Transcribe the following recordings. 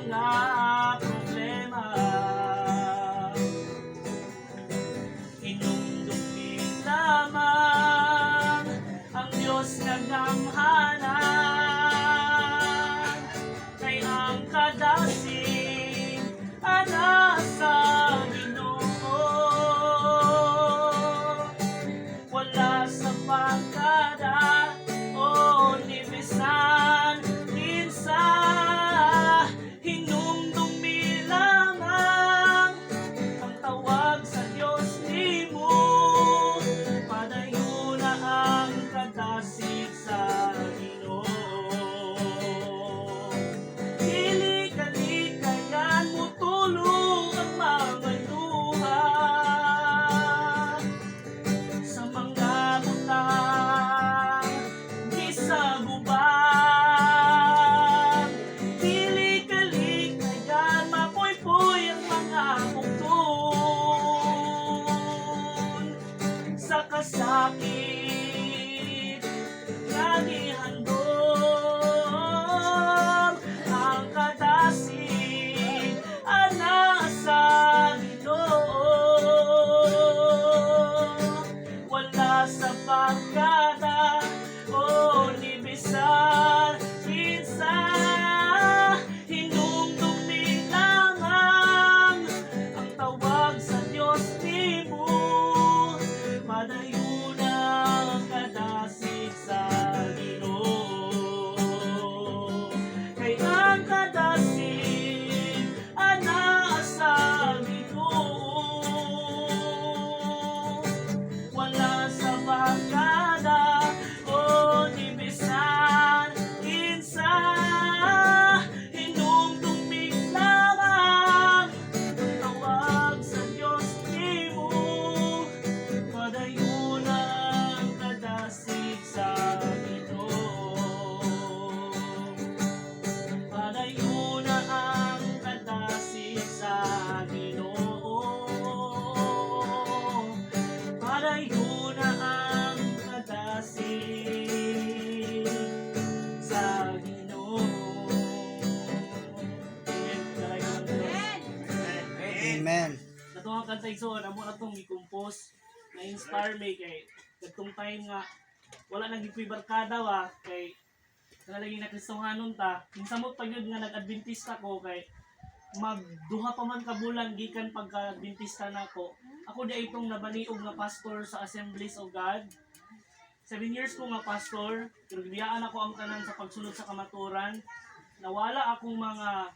mga problema. Inundumi lamang ang Diyos nagdamhanan, kay ang kadasig ana sa Ginoo. Wala sa pagkada o nibisan kinsa, hinumdumi lamang ang tawag sa Diyos nimo. Padayon na ang kadasig sa Ginoo. Dili-kalikayan mo tulong ang mga luha sa mga butang di sa gubang. Dili-kalikayan mapoy-poy ang mga bukton sa kasakit nga gihandom. Ang kadasig ana sa Ginoo. Wala sa pagkada o nibisan kinsa, hinumdumi lamang ang tawag sa Diyos nimo. Padayon ang kadasig sa Ginoo, kay ang kadasig ana sa Ginoo. Wala sa pagkada o nibisan kinsa, hinumdumi lamang ang tawag sa Diyos nimo. Padayon ang kadasig sa Ginoo. Padayon na ang kadasig sa Ginoo. Padayon na ang kadasig sa Ginoo. Amen. Talagang Diyos. Amen. Ito ang kanta igsoon, amo na itong i-compose, na-inspire me kay gatong time nga wala nang gipoy barkada wa, kay nalalaging na Kristohanon ta. Minsamot pag yun nga nag-Adventista ko, kay magduha pa man ka bulan gikan pagka-Adventista na ko. Ako di itong nabaliog nga pastor sa Assemblies of God. 7 years ko nga pastor, pero gibiyaan ako ang tanan sa pagsunod sa kamaturan. Nawala akong mga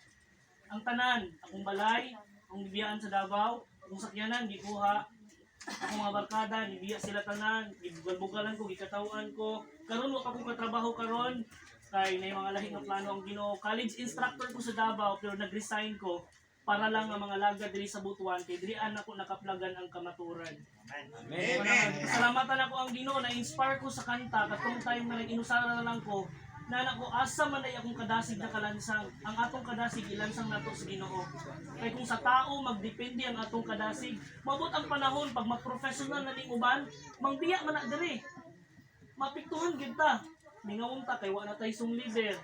ang tanan, akong balay, akong gibiyaan sa Davao, akong sakyanan gikuha, akong mga barkada gibiya sila tanan, gibugal-bugalan ko, gikatawan ko. Karon wa akong katrabaho karon, kay nay mga lahi nga plano ang Ginoo. College instructor ko sa Davao pero nag-resign ko para lang ang mga laga diri sa Butuan, kay dirian ako nakaplagan ang kamaturan. Amen. Salamatan ako ang Ginoo, na-inspire ko sa kanta katong time na nag-inusara na lang ko. Nana ko asa man ay akong kadasig na kalansang. Ang atong kadasig ilansang nato sa Ginoo. Kay kung sa tao magdepende ang atong kadasig, mabot ang panahon pag mag-professional na ning uban, mangbiya man na diri. Mapiktuhan gyud ta. Ningawon ta kay wa na tay sung leader.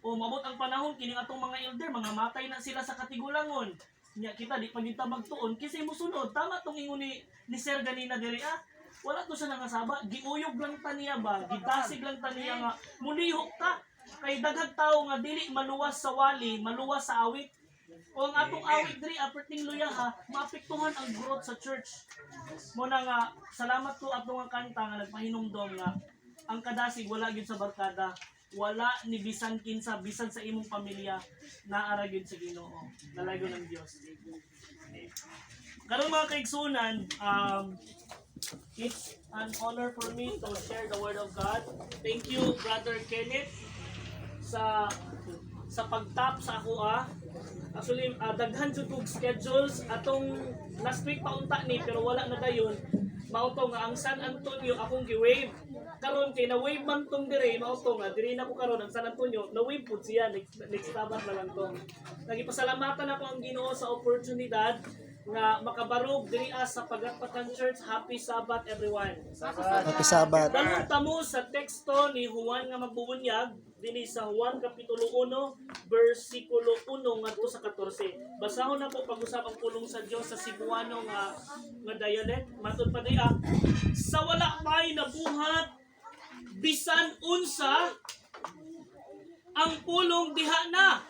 O mabot ang panahon kining atong mga elder, mga matay na sila sa katigulangon. Nya kita di pa gyud ta magtuon kasi mosunod. Tama tong ingon ni Sir ganina diri wala to siya nangasaba, giuyog lang ta niya ba, gitasig lang ta niya nga mulihok ta. Kay daghang tao nga dili maluwas sa wali, maluwas sa awit. O ang atong awit diri aperting luya maapektuhan ang growth sa church. Mo na nga salamat to atong nga kanta nga nagpahinumdom nga ang kadasig wala gyud sa barkada, wala ni bisan kinsa, bisan sa imong pamilya, naara gyud sa Ginoo. Nalago ng Dios. Karon mga kaigsunan, it's an honor for me to share the Word of God. Thank you, Brother Kenneth, sa pagtap sa ako Actually, daghan jud kog schedules atong last week paunta ni pero wala na dayon. Mauto nga ang San Antonio akong gi-wave. Karon kay na wave man tong dire, mauto nga diri na ko karon ang San Antonio, na wave pud siya next Sabbath na lang to. Nagipasalamatan ako ang Ginoo sa oportunidad nga makabarog diri sa Pagatpatan Church. Happy Sabbath everyone. Happy Sabbath. Dalong tamo sa teksto ni Juan nga magbubunyag dinhi sa Juan Kapitulo 1, versikulo 1 ngadto sa 14. Basahon na po pag-usap ang pulong sa Dios sa Cebuano nga dialect. Matod pa diha, sa wala pay nabuhat bisan unsa ang pulong diha na.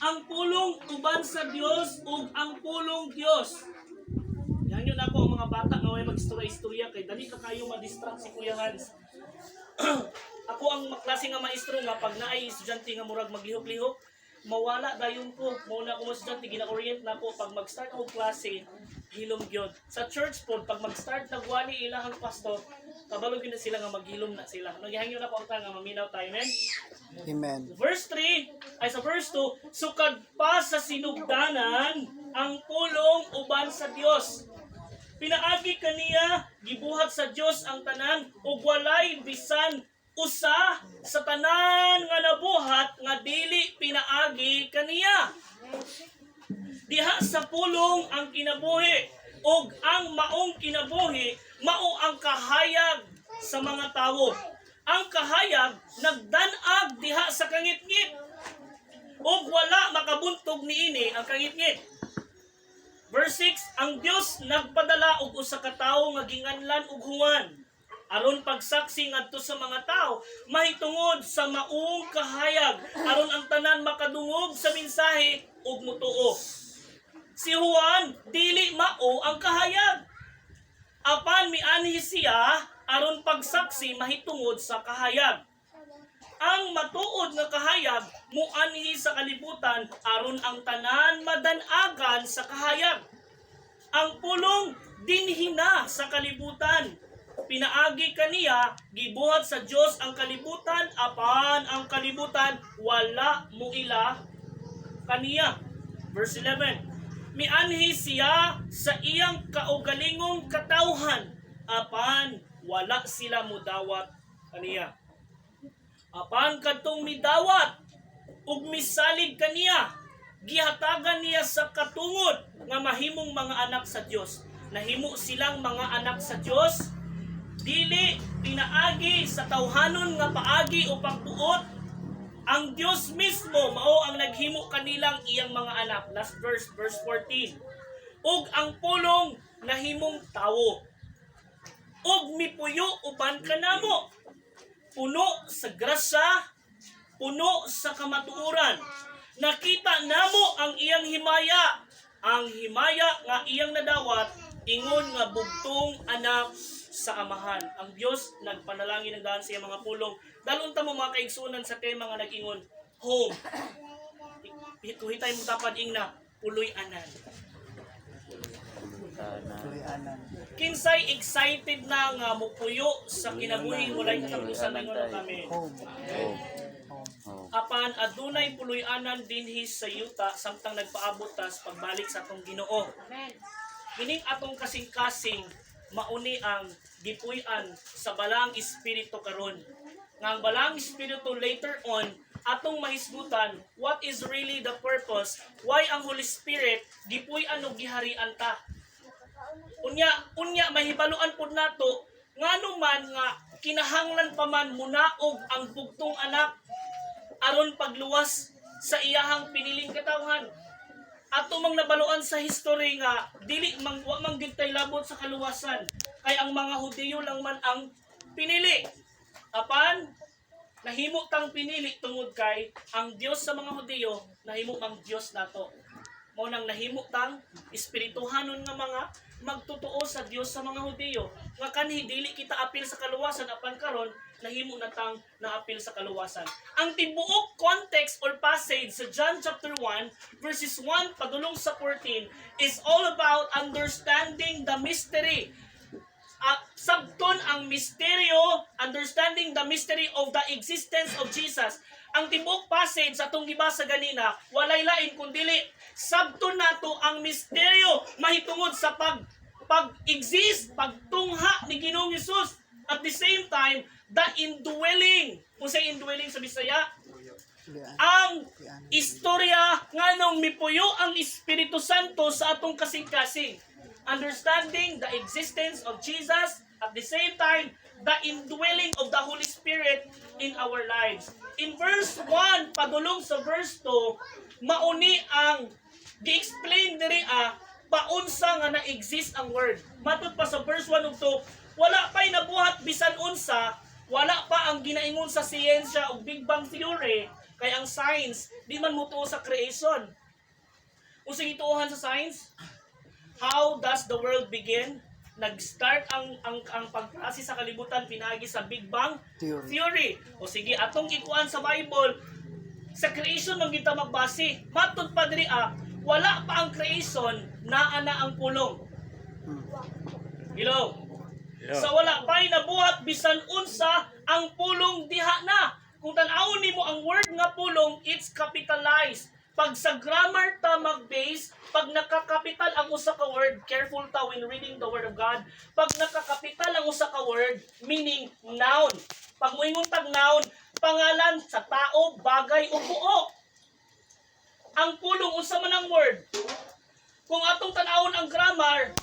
Ang pulong uban sa Dios ug ang pulong Dios. Yan yun ako ang mga bata nga way mag-istorya-istorya kay dali ka kayo ma-distract si Kuya Hans. Ako ang klase nga maestro nga pag naay estudyante nga murag maglihok-lihok, mawala dayon ko. Mauna ko mo estudyante gina-orient na ko pag mag-start ako klase, hilom gyud. Sa church pod pag mag-start nagwali ilahang pastor, kabalo gyud na sila nga maghilom na sila. Naghihangyo na ko ang nga maminaw tayo, men. Amen. Verse 3, ay sa verse 2, sukad pa sa sinugdanan ang pulong uban sa Dios. Pinaagi kaniya, gibuhat sa Dios ang tanan, ug walay bisan usa sa tanan nga nabuhat nga dili pinaagi kaniya. Diha sa pulong ang kinabuhi, ug ang maong kinabuhi, mao ang kahayag sa mga tawo. Ang kahayag nagdanag diha sa kangitngit, ug wala makabuntog niini ang kangitngit. Verse 6, ang Dios nagpadala og usa ka tawo nga ginganlan og Juan, aron pagsaksi ngadto sa mga tao mahitungod sa maong kahayag, aron ang tanan makadungog sa mensahe ug mutuo. Si Juan dili mao ang kahayag, apan mianhi siya aron pagsaksi mahitungod sa kahayag. Ang matuod nga kahayag muanhi sa kalibutan aron ang tanan madanagan sa kahayag. Ang pulong dinhina sa kalibutan. Pinaagi kaniya, gibuhat sa Dios ang kalibutan, apan ang kalibutan wala muila kaniya. Verse 11. Mianhi siya sa iyang kaugalingong katawhan, apan wala sila mudawat kaniya. Apan kadtong midawat ug misalig kaniya, gihatagan niya sa katungod nga mahimong mga anak sa Dios. Nahimo silang mga anak sa Dios, dili pinaagi sa tawhanon nga paagi o pagbuot. Ang Dios mismo mao ang naghimo kanilang iyang mga anak. Last verse, verse 14. Ug ang pulong nahimong tawo, ug mipuyo uban kanamo, puno sa grasya, puno sa kamatuoran. Nakita namo ang iyang himaya, ang himaya nga iyang nadawat, ingon nga bugtong anak sa amahan. Ang Dios nagpanalangin ng daan sa iyang mga pulong. Dalon ta mo mga kaigsunan sa kay mga nag-ingon, home. Hituhitay mo tapad ingna, puloy anan. Kinsay excited na nga mupuyo sa kinabuhi walay katapusan ningon kami. Apan adunay puloy-anan dinhi sa yuta samtang nagpaabot tas pagbalik sa atong Ginoo. Kining atong kasing-kasing mauni ang gipuy-an sa balang espiritu karon. Nga ang balang espiritu later on atong mahisgutan what is really the purpose, why ang Holy Spirit gipuy-an og giharian ta. Unya mahibaluan pod nato ngano man nga kinahanglan pa man munaog ang bugtong anak aron pagluwas sa iyahang piniling katawhan. Ato mang nabaluan sa history nga dili wa man gyud tay labot sa kaluwasan kay ang mga Hudiyo lang man ang pinili. Apan nahimo tang pinili tungod kay ang Dios sa mga Hudiyo nahimo ang Dios nato. Mao nang nahimo tang espirituhanon nga mga magtotoo sa Dios sa mga Hudiyo nga kanhi dili kita apil sa kaluwasan apan karon nahimo na tang naapil sa kaluwasan. Ang tibuok context or passage sa John chapter 1 verses 1 padulong sa 14 is all about understanding the mystery. Sabton ang misteryo, understanding the mystery of the existence of Jesus. Ang tibuok passage sa atong gibasa ganina walay lain kundili sabton nato ang misteryo mahitungod sa pag-exist, pagtungha ni Ginoong Hesus. At the same time, the indwelling. Kung sa indwelling sa Bisaya, ang istorya nganong mipuyo ang Espiritu Santo sa atong kasing-kasing. Understanding the existence of Jesus, at the same time, the indwelling of the Holy Spirit in our lives. In verse 1 padulong sa verse 2, mauni ang gi-explain diri paunsa nga na-exist ang word. Matod pa sa verse 1 ug 2, wala pa'y nabuhat bisan unsa, wala pa ang ginaingon sa siyensya o Big Bang Theory, kay ang science di man mutuo sa creation. Unsa gituohan sa science? How does the world begin? Nag-start ang pagklase sa kalibutan pinaagi sa Big Bang Theory. O sige, atong ikuan sa Bible, sa creation man kita magbase. Matod pa diri wala pa ang creation, naa na ang pulong. Hello. Sa wala pa'y nabuhat bisan unsa, ang pulong diha na. Kung tan-awon nimo ang word nga pulong, it's capitalized. Pag sa grammar ta mag-base, pag nakakapital ang usa ka word, careful ta when reading the word of God. Pag nakakapital ang usa ka word, meaning noun. Pag moingon tag noun, pangalan sa tao, bagay o buo. Ang pulong unsa man ang word. Kung atong tan-awon ang grammar,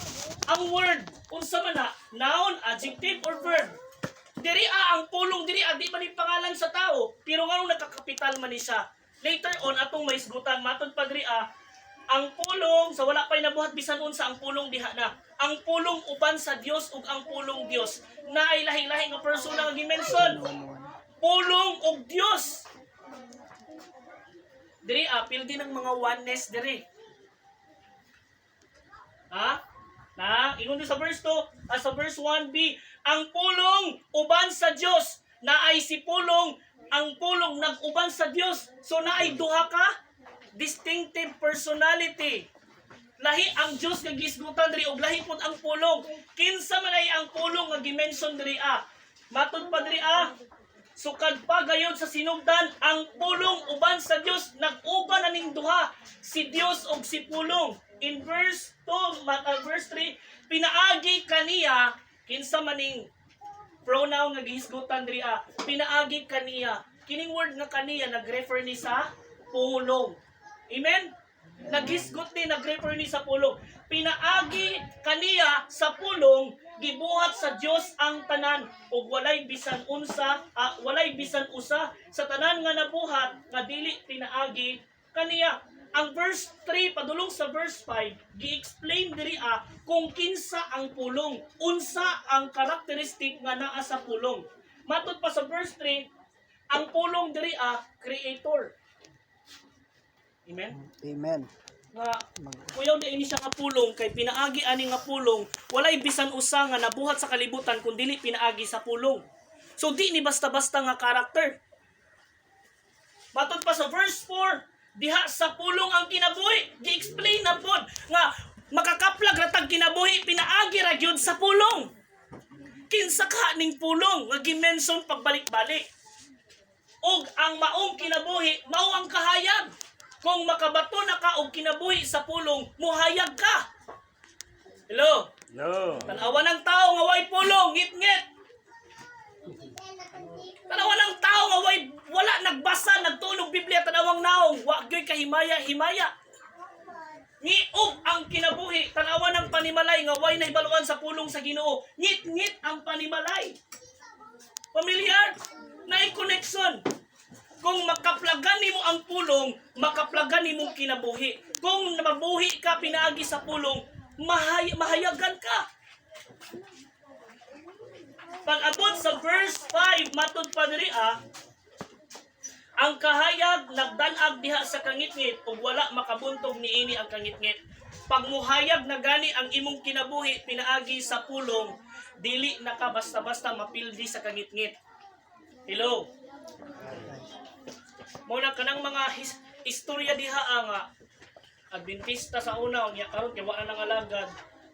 ang word unsa man na, noun, adjective or verb. Diri ang pulong diri di man ni pangalan sa tao, pero nganong nagkakapital man ni siya. Later on atong maisgutan matod pa diri ang pulong sa wala pa'y nabuhat bisan unsa, ang pulong diha na. Ang pulong uban sa Dios ug ang pulong Dios na ay lahi-lahi nga persona nga gimension. Pulong ug Dios. Diri pildi ng mga oneness diri. Ingon sa verse 2, sa verse 1b, ang pulong uban sa Dios na ay si pulong, ang pulong nag-uban sa Dios. So na ay duha ka distinctive personality. Lahi ang Dios nga gisgutan diri og lahi pud ang pulong. Kinsa man ay ang pulong nga gimension diri Matud pa diri sukad pa gayud sa sinugdan, ang pulong uban sa Dios, nag-uban aning duha, si Dios ug si pulong. In verse 2, verse 3, pinaagi kaniya, kinsa maning pronoun nga gihisgutan diri pinaagi kaniya. Kining word nga kaniya nagrefer ni sa pulong. Amen? Naghisgot ni, nagrefer ni sa pulong. Pinaagi kaniya sa pulong, gibuhat sa Dios ang tanan ug walay bisan unsa, walay bisan usa sa tanan nga nabuhat nga dili pinaagi kaniya. Ang verse 3 padulong sa verse 5 gi-explain diri kung kinsa ang pulong, unsa ang karakteristik nga naa sa pulong. Matud pa sa verse 3, ang pulong diri creator. Amen. Amen. Nga kuyaw na ini siya nga pulong kay pinaagi ani nga pulong, walay bisan usa nga nabuhat sa kalibutan kun dili pinaagi sa pulong. So di ni basta-basta nga karakter. Matud pa sa verse 4, diha sa pulong ang kinabuhi, gi-explain na pod nga makakaplag ra tag kinabuhi pinaagi ra gyud sa pulong. Kinsa ka ning pulong nga gimension pagbalik-balik. Og ang maong kinabuhi mao ang kahayag. Kung makabato na ka og kinabuhi sa pulong, muhayag ka. Hello. No. Tanawa ng tao nga way pulong, ngit-ngit. Tanawa ng tao nga way wala nagbasa, nagtunog Biblia, tanawang naong, wa gyoy kahimaya-himaya. Ngiog ang kinabuhi, tanawa ng panimalay nga way nahibaluan sa pulong sa Ginoo. Ngit-ngit ang panimalay. Familiar? Naay connection. Kung makaplagan nimo ang pulong, makaplagan nimo kinabuhi. Kung mabuhi ka pinaagi sa pulong, mahayagan ka. Pag abot sa verse 5, matud pa diri ang kahayag nagdanag diha sa kangitngit ug wala makabuntog niini ang kangitngit. Pag muhayag na gani ang imong kinabuhi pinaagi sa pulong, dili na ka basta-basta mapildi sa kangitngit. Hello. Muna kanang mga istorya diha nga Adventista sa una nya karon kay wala nang alagad.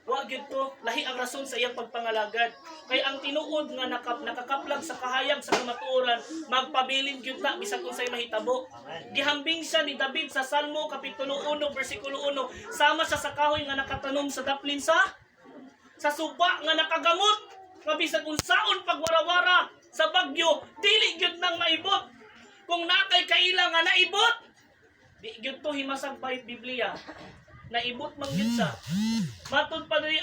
Wa gyud to lahi ang rason sa iyang pagpangalagad. Kay ang tinuod nga nakakaplag sa kahayag sa kamatuoran, magpabilin gyud na bisan unsay mahitabo. Gihambing siya ni David sa Salmo kapitulo 1 bersikulo 1, sama siya sa kahoy nga nakatanom sa daplin sa suba nga nakagamot. Nga bisan unsaon pagwarawara sa bagyo, dili gyud nang maibot. Kung nakay kaila nga naibot, di gyud to himasag by Biblia. Naibot man gyud sa. Matud pa diri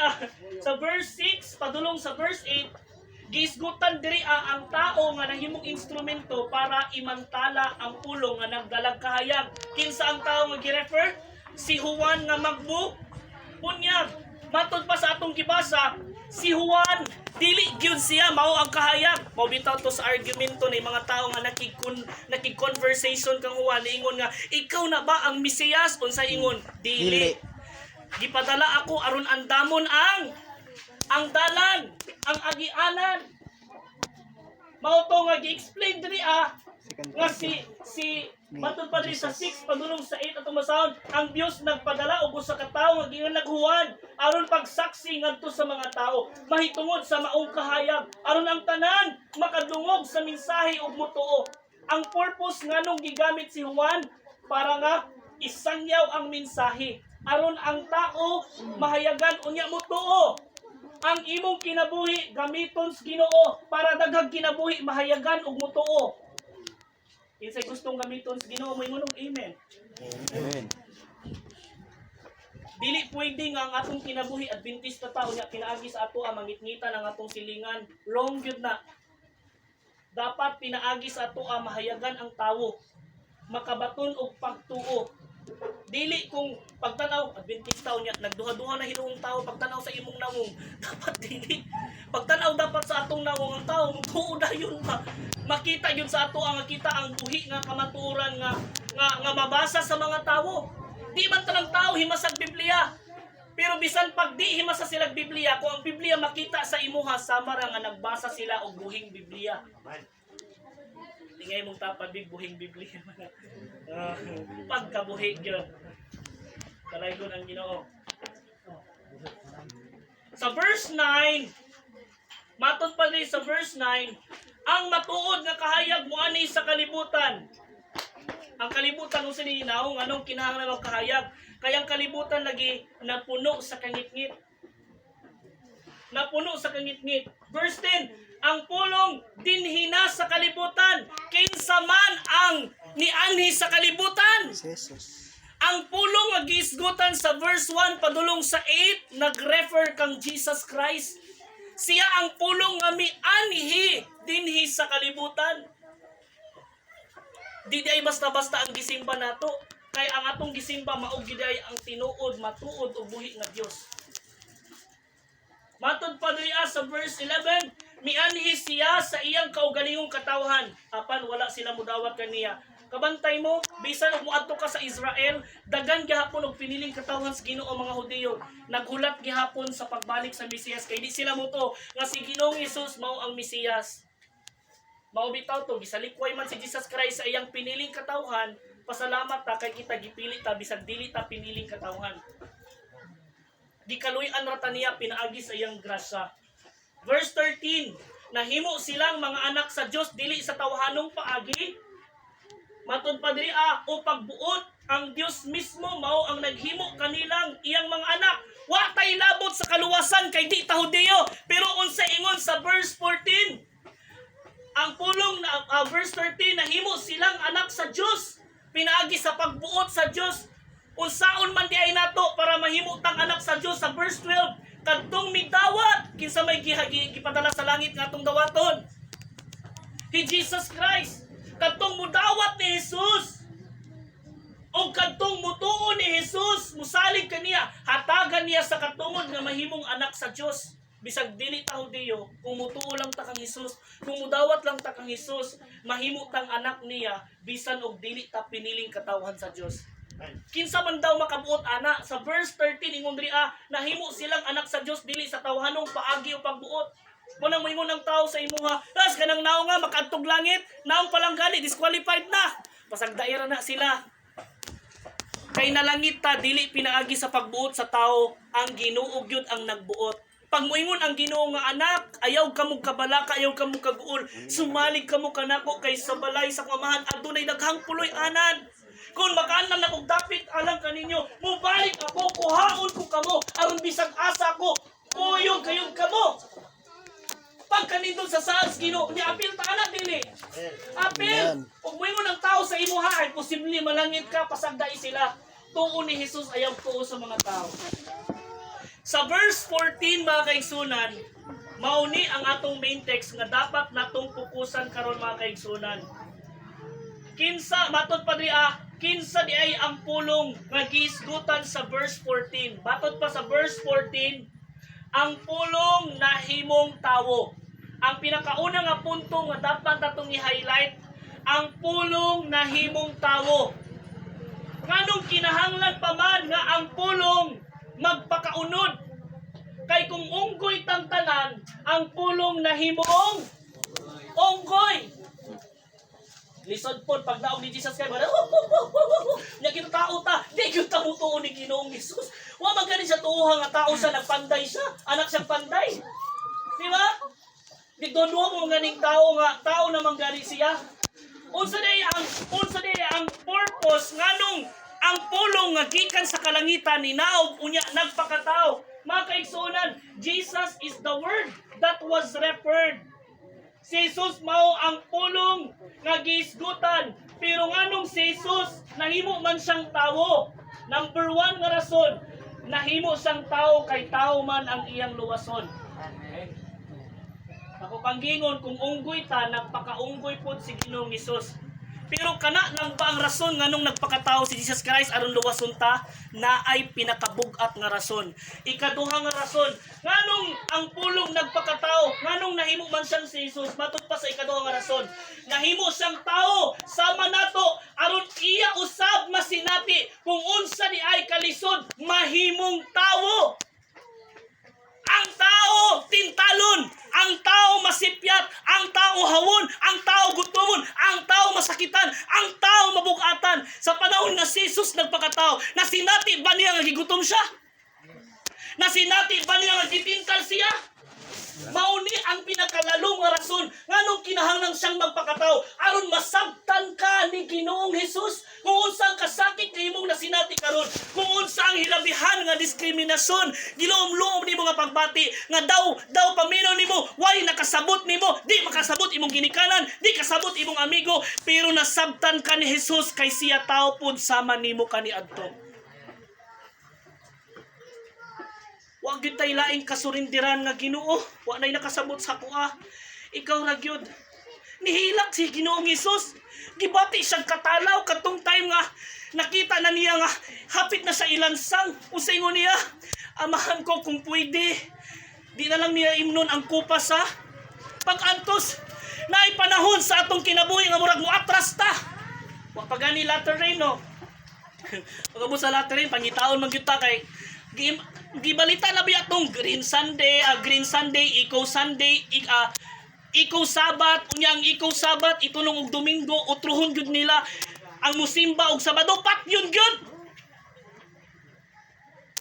sa verse 6 padulong sa verse 8, Giisgutan diri ang tao nga nahimong instrumento para imantala ang pulong nga nagdalag kahayag. Kinsa ang tao nga gi-refer? Si Juan nga magbunyag. Matod pa sa atong gibasa, si Juan dili gyud siya mao ang kahayag. Mao bitaw to sa argumento ni mga tao nga nakig-conversation kang Juan niingon nga ikaw na ba ang Mesiyas? Unsa ingon? Dili. Gipadala ako aron andamon ang dalan, ang agianan. Mao to nga gi-explain diri nga si matod pa diri sa 6 padulong sa 8 atong masahon, ang Dios nagpadala og usa ka tawo nga giingon naghuwan aron pagsaksi ngadto sa mga tao mahitungod sa maong kahayag aron ang tanan makadungog sa mensahe ug motuo. Ang purpose nganong gigamit si Juan para nga isangyaw ang mensahe aron ang tao mahayagan unya motuo. Ang imong kinabuhi gamiton sa Ginoo para daghang kinabuhi mahayagan ug motuo. Kinsay gustong gamiton sa Ginoo mo ingon og amen. Amen. Dili pwede nga ang atong kinabuhi Adventista taon nga pinaagi sa ato ang mangitngitan ang atong silingan. Wrong gyud na. Dapat pinaagi sa ato ang mahayagan ang tawo. Makabaton og pagtuo. Dili kung pagtanaw Adventista unya nagduha-duha na hinuong tao pagtanaw sa imong nawong dapat dili pagtanaw dapat sa atong nawong ang tao tuo dayon ba makita yun sa ato ang makita ang buhi nga kamatuoran nga mabasa sa mga tao. Di man tanang tao himasag Biblia, pero bisan pag di himasa sila Biblia, kung ang Biblia makita sa imuha sama ra nga nagbasa sila og buhing Biblia. Tingay mong tapad buhing Biblia man. Pagkabuhi gyud. Kalaygon ang Ginoo. Sa verse 9, matod pa rin sa verse 9, ang matuod nga kahayag moani sa kalibutan. Ang kalibutan kung sininaw, anong kinahanglan ng kahayag? Kaya ang kalibutan lagi napuno sa kangit-ngit. Napuno sa kangit-ngit. Verse 10, ang pulong dinhina sa kalibutan. Kinsa man ang nianhi sa kalibutan? Jesus. Ang pulong nga giisgutan sa verse 1 padulong sa 8 nagrefer kang Jesus Christ. Siya ang pulong nga mianhi dinhi sa kalibutan. Di ay basta-basta ang gisimba nato. Kay ang atong gisimba mao gid ay ang tinuod, matuod ug buhi nga Dios. Matod pa diri sa verse 11, mianhi siya sa iyang kaugalingong katawhan. Apan wala sila mudawat kaniya. Kabantay mo, bisan og moadto ka sa Israel, daghan gihapon og piniling katawhan sa Ginoo mga Hudiyo. Naghulat gihapon sa pagbalik sa Mesiyas kay di sila moto nga si Ginoong Hesus mao ang Mesiyas. Mao bitaw to gisalikway man si Jesus Christ sa iyang piniling katawhan. Pasalamat ta kay kita gipili ta bisag dili ta piniling katawhan. Gikaluy-an ra ta niya pinaagi sa iyang grasya. Verse 13, nahimo silang mga anak sa Dios dili sa tawhanong paagi. Matod pa diri o pagbuot ang Dios mismo mao ang naghimo kanilang iyang mga anak. Wa tay labot sa kaluwasan kay di ta Hudiyo. Pero unsa ingon sa verse 14? Ang pulong na verse 13 nahimo silang anak sa Dios. Pinaagi sa pagbuot sa Dios. Unsaon man di ay nato para mahimo tang anak sa Dios sa verse 12. Kadtong midawat kinsa may gipadala sa langit nga atong dawaton. Ni Jesus Christ. Kadtong mudawat ni Jesus o kadtong mutuo ni Jesus musalig kaniya hatagan niya sa katungod nga mahimong anak sa Dios bisag dili ta Hudiyo kung mutuo lang ta kang Jesus kung mudawat lang ta kang Jesus mahimo tang anak niya bisan og dili ta piniling katawhan sa Dios. Kinsa man daw makabuot ana sa verse 13 ingon diri nahimo silang anak sa Dios dili sa tawhanong paagi o pagbuot. Munang moingon ang tao sa imuha, "Las kanang naong nga makaadtog langit, naong palang gani disqualified na." Pasagdaira na sila. Kay nalangit ta dili pinaagi sa pagbuot sa tao, ang Ginoo gyud ang nagbuot. Pag moingon ang Ginoo nga anak, ayaw kamo kabalaka, ayaw kamo kaguol, sumalig kamo kanako kay sa balay sa kamahan adunay daghang puloy anan. Kung makaanan na kog dapit alang kaninyo, mubalik ako, kuhaon ko kamo, aron bisag asa ko, kuyog kayog kamo. Pag kanindon sa saas Ginoo, ni apil ta ana dili. Apil. Ug moingon ang tao sa imuha, ay posible malangit ka pasagdai sila. Tuo ni Jesus ayaw tuo sa mga tao. Sa verse 14 mga kaigsunan, mauni ang atong main text nga dapat natong pukusan karon mga kaigsunan. Kinsa matod pa kinsa di ay ang pulong nga giisgutan sa verse 14. Batod pa sa verse 14, ang pulong nahimong tawo. Ang pinakauna nga punto nga dapat natong i-highlight, ang pulong nahimong tawo. Nganong kinahanglan pa man nga ang pulong magpakaunod? Kay kung unggoy tantanan, ang pulong nahimong unggoy. Lisod po, pag naong ni Jesus kayo, nya kinatao ta, di kita mo tuon ni Ginoong Jesus. Wa man gani sa tuuhan nga tao sa nagpanday siya, anak siyang panday. Di ba? Di doon mo ganing tao nga, tao naman gani siya. Unsa day ang purpose nganong ang pulong nga gikan sa kalangitan ni naog unya nagpakatao. Mga kaigsunan, Jesus is the word that was referred. Si Jesus mao ang pulong nga giisgutan. Pero nganong si Jesus nahimo man siyang tawo? Number 1 nga rason, nahimo siyang tao kay tao man ang iyang luwason. Okay. Ako panggingon kung unggoy ta, nagpakaunggoy pod si Ginoong Hesus. Pero kana lang ba ang rason nganong nagpakatao si Jesus Christ aron luwason ta? Na ay pinakabug-at nga rason. Ikaduha nga rason, nganong ang pulong nagpakatao, nganong nahimo man siyang si Jesus? Matod pa sa ikaduha nga rason, nahimo siyang tao sama nato aron iya usab masinati kung unsa di ay kalisod mahimong tawo. Ang tao tintalon, ang tao masipyat, ang tao hawon, ang tao gutomon, ang tao masakitan, ang tao mabugatan. Sa panahon nga si Jesus nagpakatao, nasinati ba niya nga gigutom siya? Nasinati ba niya nga gitintal siya? Mauni ang pinakalalong nga rason nganong kinahanglan siyang magpakatao aron masabtan ka ni Ginoong Hesus kung unsa ang kasakit nga imong nasinati karon, kung unsa ang hilabihan nga diskriminasyon, gilom-lom nimo nga pagbati nga daw paminaw nimo way nakasabot nimo, di makasabot imong ginikanan, di kasabot imong amigo, pero nasabtan ka ni Hesus kay siya tao pud sama nimo kaniadto. Wa gyud tay laing kasurindiran nga Ginoo, wa nay nakasabot sa kuha. Ikaw ra gyud. Nihilak si Ginoong Hesus. Gibati siyang katalaw katong time nga nakita na niya nga hapit na sa ilansang. Usay ngo niya, amahan ko kung pwede. Di na lang niya imnon ang kupas ha. Pag-antos, naay panahon sa atong kinabuhi nga murag mo atras ta. Wa pa gani latter rain no. Pag mo sa latter rain, pangitaon man gyud ta kay gibalita na biya tong Green Sunday, Eco Sunday, Eco Sabat, unyang Eco Sabat, ito nung og Domingo, utruhon gyud nila ang musimba og Sabado, pat yun gyud.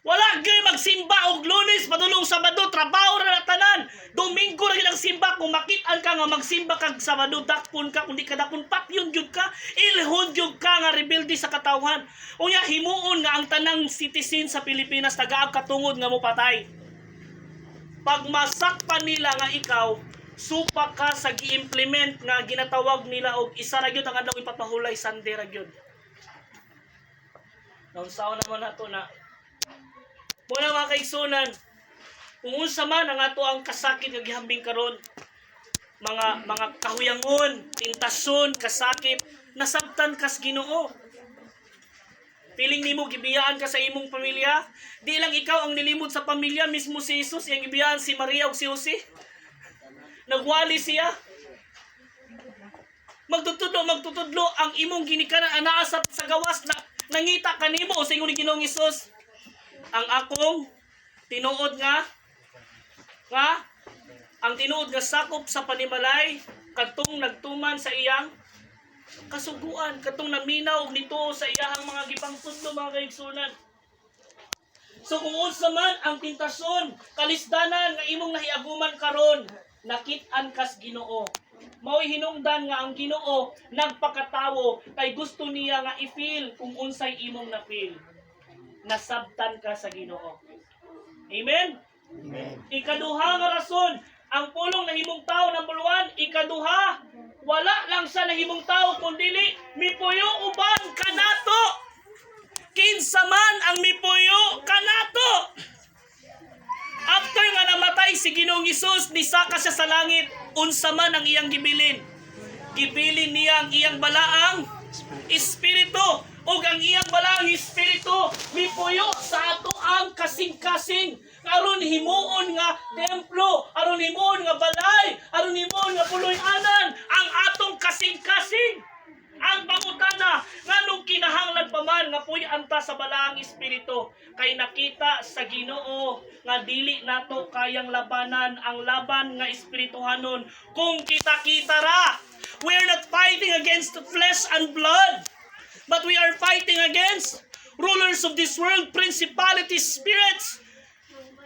Wala gyud magsimba og Lunes, padulong Sabado, trabaho ra tanan. Domingo ra gyud ang simba, kung makit-an ka nga magsimba kag Sabado, dakpon ka, kundi ka dakpon, pat yun gyud ka. Ilhon gyud ka nga rebelde sa katawhan. Unya himuon nga ang tanang citizen sa Pilipinas tagaag katungod nga mopatay. Pag masakpan nila nga ikaw, supa ka sa gi-implement nga ginatawag nila og isa ra gyud ang adlaw ipapahulay, Sunday ra gyud. Naunsaon naman nato na muna mga kaigsunan, kung unsa man ang ato ang kasakit nga gihambing karon, mga kahuyangon, tintasyon, kasakit, nasabtan kas Ginoo. Piling nimo gibiyaan ka sa imong pamilya, di lang ikaw ang nilimod sa pamilya, mismo si Jesus yang gibiyaan si Maria ug si Jose. Nagwali siya. Magtutudlo ang imong ginikanan anaa sa gawas na nangita kanimo o sa ingon ni Ginoong Hesus. Ang akong tinuod nga ang tinuod nga sakop sa panimalay kadtong nagtuman sa iyang kasuguan, kadtong naminaw og nito sa iyang mga gipangtudlo mga kaigsunan. So kung unsa man ang tentasyon, kalisdanan nga imong nahiaguman karon, nakit-an kas Ginoo. Mao'y hinungdan nga ang Ginoo nagpakatawo kay gusto niya nga i-feel kung unsay imong na-feel. Nasabtan ka sa Ginoo. Amen? Amen. Ikaduha nga rason, ang pulong nahimong tao, number 1, ikaduha, wala lang siya nahimong tao, kundili mipuyo uban kanato. Kinsa man ang mipuyo kanato. Hesus nisaka siya sa langit, unsa man ang iyang gibilin. Gibilin niya ang iyang balaang espiritu. Ug ang iyang balaang espiritu mipuyo sa ato ang kasing-kasing. Aron himuon nga templo, aron himuon nga balay, aron himuon nga puloy-anan ang atong kasing-kasing. Ang pangutana, nganong kinahanglan pa man nga puy-an ta sa balaang espiritu, kay nakita sa Ginoo nga dili nato kayang labanan ang laban nga espirituhanon kung kita-kita ra. We are not fighting against flesh and blood, but we are fighting against rulers of this world, principalities, spirits.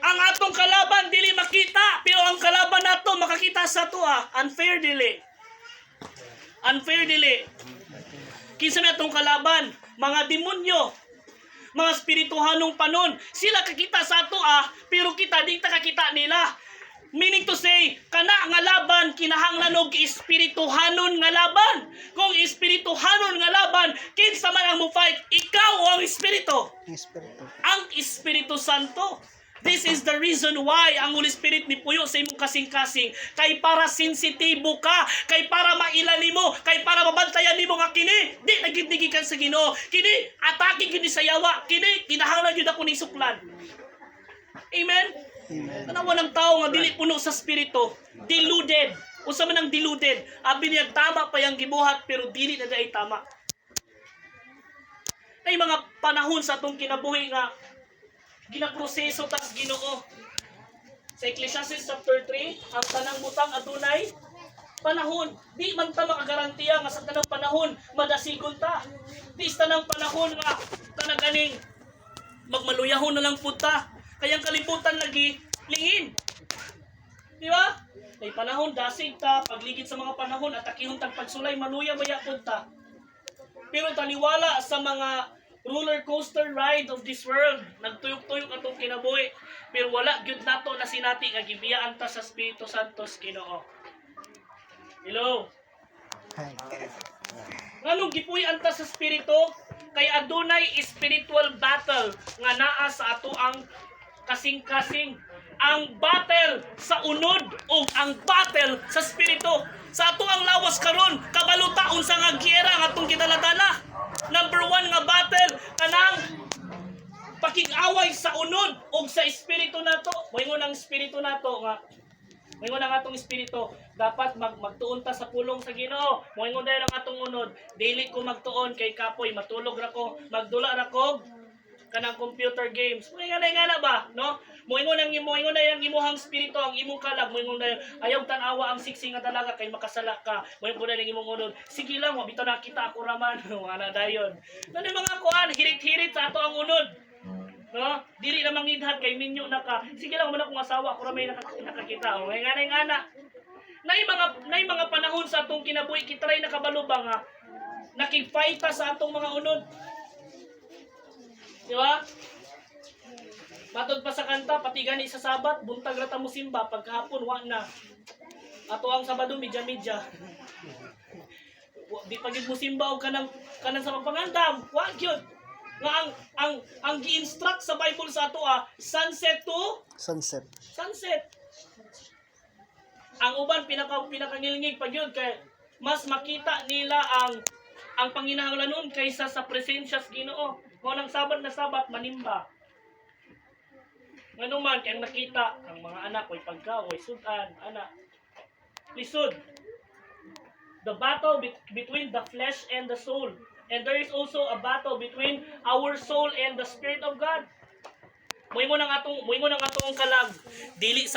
Ang atong kalaban dili makita, pero ang kalaban nato makakita sa ato unfair dili. Unfair dili. Kinsa may atong kalaban? Mga demonyo, mga espirituhanong panon. Sila kakita sa ato pero kita di ta kakita nila. Meaning to say, kana nga laban kinahanglan og espirituhanon nga laban. Kung espirituhanon nga laban, kinsa man ang mo fight? Ikaw o ang espiritu? Ang Espiritu Santo. This is the reason why ang Holy Spirit ni puyo sa imong kasing-kasing. Kay para sensitibo ka, kay para mailali mo, kay para mabantayan nimo nga kini di nagigdigikan sa Ginoo. Kini atake gid sa yawa, kini kinahanglan gyud ako ni suklan. Amen. Tanawa ng tao nga dili puno sa espiritu, deluded. Usa man ang deluded, abi niya tama pa yang gibuhat pero dili na dai tama. Nay mga panahon sa atong kinabuhi nga ginaproseso tas Ginoo. Sa Ecclesiastes chapter 3, ang tanang butang adunay panahon. Di man ta makagarantiya nga sa tanang panahon madasigon ta. Di sa tanang panahon nga kanaganing magmaluyahon na lang pud ta. Kayang kalibutan lagi lingin. Di ba? May panahon dasig ta, pagligid sa mga panahon at akihon tag pagsulay maluya baya pud ta. Pero taniwala sa mga roller coaster ride of this world, nagtuyok-tuyok atong kinabuhi, pero wala gyud nato na sinati nga gibiyaan ta sa Espiritu Santo sa Ginoo. Hello. Nganong gipuy-an ta sa Espiritu? Kay adunay spiritual battle nga naa sa ato ang kasing-kasing. Ang battle sa unod o ang battle sa Espiritu. Sa ato ang lawas karon, kabalutaon sa nga giyera nga atong kidala-dala. Number 1 nga battle kanang pakig-away sa unod o sa espiritu nato. Moingon ang espiritu nato nga moingon ang atong espiritu dapat magtuon ta sa pulong sa Ginoo. Moingon dayon ang atong unod, dili ko magtuon kay kapoy matulog ra ko, magdula ra ko kanang computer games. Moingon nga ba, no? Moingon na yang imuhang espiritu, ang imong kalag, moingon na ayaw tanawa ang siksi nga dalaga kay makasala ka. Moingon na yang imong unod, sige lang, mabito na kita ako raman. Wala dayon. Ano mga kuan, hirit-hirit sa ato ang unod. No? Dili na mangidhat kay minyo na ka. Sige lang, muna kong asawa, ako ramay nakakita. O, ngay nga. Nay mga panahon sa atong kinabuhi, kitray nakabalubang nakig-fight sa atong mga unod. Di ba? Matod pa sa kanta, pati gani sa Sabat, buntag rata mo simba, pagkahapon, wa na. Ato ang Sabado, midya-midya. Di pagid mo simba o kanang sa mapangandam, wa gyud. Nga ang gi-instruct sa Bible sa ato sunset to sunset. Ang uban pinakangilingig pa gyud kay mas makita nila ang panginahanglanon kaysa sa presensya sa Ginoo. Mo nang Sabat na Sabat manimba. Ngano man kay nakita ang mga anak ko'y pagkaoy sudan anak lisod. The battle between the flesh and the soul, and there is also a battle between our soul and the Spirit of God. Moingon ang atong kalag dili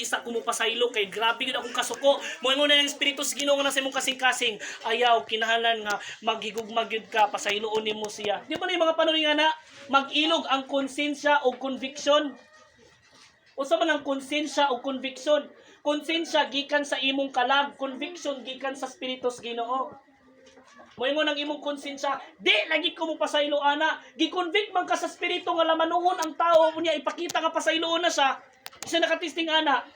sa kumupasaylo kay grabe gid akong kasuko. Moingon na ang Espiritu sa Ginoo nga sa imong kasing-kasing, ayaw kinahanglan nga maghigugma gyud ka pasayloon nimo siya. Di ba na yung mga panuring ana mag-ilog ang konsensya o conviction? Usa man ang konsensya o conviction? Konsensya gikan sa imong kalag, conviction gikan sa Espiritu sa Ginoo. Moingon ang imong konsensya, di lagi ko mo pasaylo ana. Gi-convict man ka sa espiritu nga lamanuhon ang tao unya ipakita nga pasayloon na siya. Isa nakatisting ana.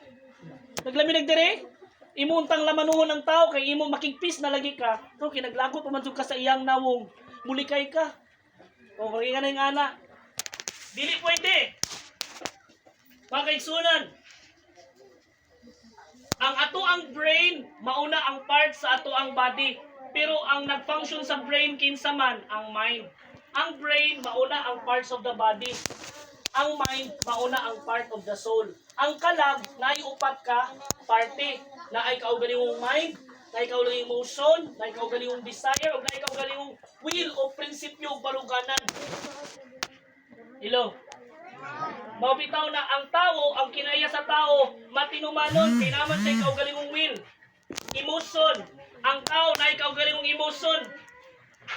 Naglaminag dire? Imuntang lamanuhon ang tao kay imo makigpis na lagi ka. So kinaglagot pa man jud ka sa iyang nawong mulikay ka. O maging nga ana. Dili pwede. Makaigsunan. Ang ato ang brain mauna ang part sa ato ang body. Pero ang nag-function sa brain kinsa man ang mind. Ang brain mauna ang parts of the body. Ang mind mauna ang part of the soul. Ang kalag naay upat ka parte. Naay kaugalingong mind, naay kaugalingong emotion, naay kaugalingong desire, ug naay kaugalingong will o prinsipyo ug baluganan. Ilo. Mabitaw na ang tao, ang kinaya sa tao, matinumanon, kinaman sa kaugalingong will. Emotion. Ang tao na ikaw galingong emotion.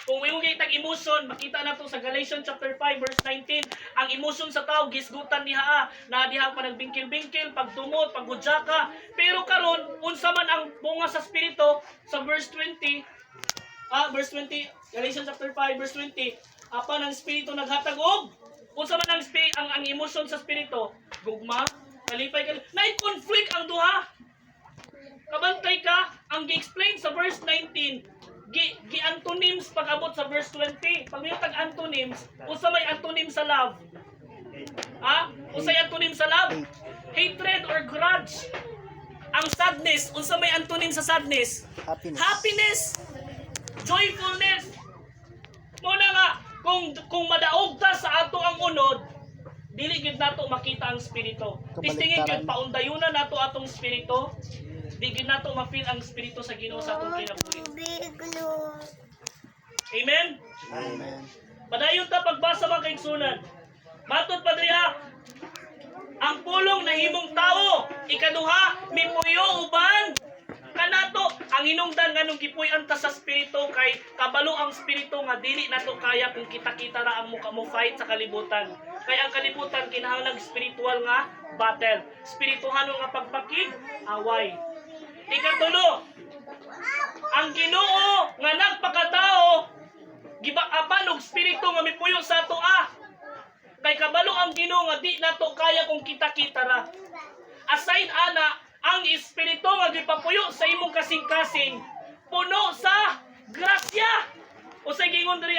Kung mayong gitag emotion, makita na to sa Galatians chapter 5 verse 19. Ang emotion sa tao gisgutan diha na diha pa nagbingkil-bingkil, pagtumot, paghudyaka. Pero karon unsa man ang bunga sa espiritu sa verse 20, verse 20, Galatians chapter 5 verse 20. Apan ang espiritu naghatag og unsa man ang emotion sa espiritu? Gugma, kalipay, na-conflict ang duha. Kabantay ka, ang gi-explain sa verse 19, gi-antonyms pag-abot sa verse 20. Pag may tag-antonyms, usa may antonym sa love. Usay antonym sa love? Hatred or grudge. Ang sadness, unsa may antonym sa sadness? Happiness. Joyfulness. Muna nga, kung madaog ta sa ato ang unod, dili gid nato makita ang espiritu. Tistingin gid paundayunan nato atong espiritu. Di gid nato ma-feel ang espiritu sa Ginoo sa atong kinabuhi. Amen. Amen. Padayon ta pagbasa mga kaigsunan. Matod pa diha, ang pulong nahimong tao, ikaduha, mipuyo uban kanato ang hinungdan nganong gipuy-an ta sa espiritu kay kabalo ang espiritu nga dili nato kaya kung kita-kita ra ang muka mo fight sa kalibutan. Kay ang kalibutan kinahanglan spiritual nga battle, spirituhanon nga pagpakig, away. Ikatulo, ang Ginoo nga nagpakatao gibakapan og espiritu nga mipuyo sa atoa. Kay kabalo ang Ginoo nga di nato kaya kung kita-kita ra. Aside ana, ang espiritu nga gipapuyo sa imong kasing-kasing puno sa grasya. O sa gingon diri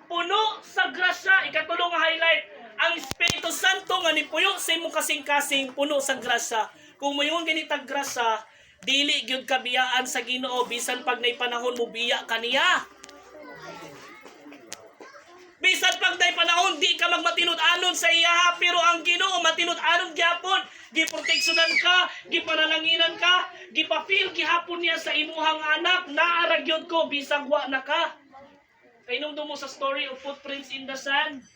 puno sa grasya. Ikatulo nga highlight, ang Espiritu Santo nga nipuyo sa imong kasing-kasing puno sa grasya. Kung mayong ginitag grasya, dili gyud kabiyaan sa Ginoo bisan pag nay panahon mo biya kaniya. Bisan pag nay panahon di ka magmatinud-anon sa iya, pero ang Ginoo matinud-anon gyapon. Giproteksyonan ka, gipanalanginan ka, gipafeel gihapon niya sa imuhang anak, naara gyud ko bisag wa na ka. Kay nung mo sa story of footprints in the sand,